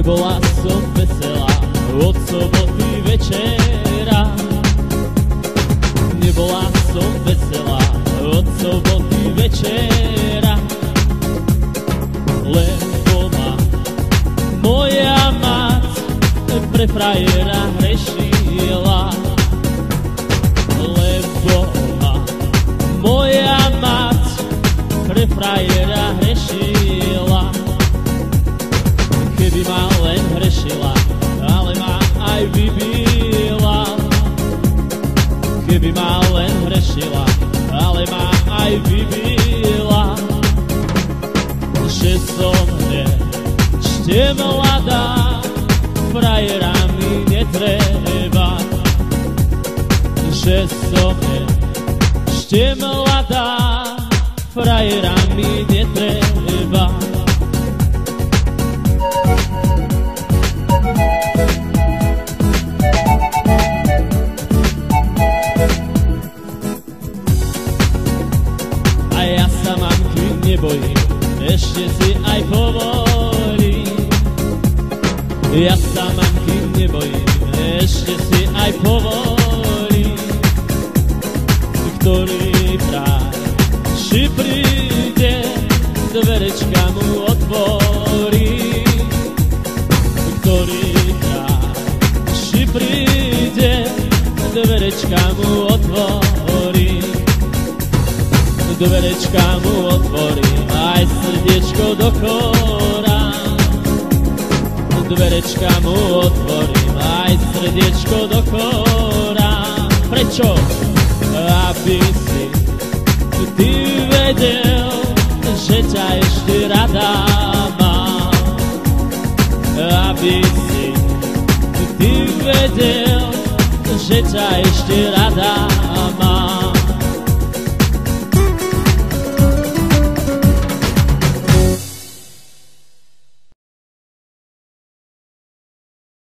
Nebola som veselá od soboty večera. Nebola som veselá od soboty večera, lebo ma moja mať pre frajera hrešila. Lebo ma moja mať pre frajera hrešila. Keby ma len hrešila, ale ma aj vybila. Keby ma len hrešila, ale ma aj vybila. Že som ešte mladá, frajera mi netreba. Že som ešte mladá, frajera mi netreba. A ja sa mamky nebojím, ešte si aj povolím. Ja sa mamky nebojím, ešte si aj povolím. Ktorý práči príde, dverečka mu otvorí. Ktorý práči príde, dverečka mu otvorí. Dverečka mu otvorí, aj srdiečko do kora. Dverečka mu otvorí, aj srdiečko do kora. Prečo? Aby si ty vedel, že ťa ešte rada mám. Aby si ty vedel, že ťa ešte rada mám.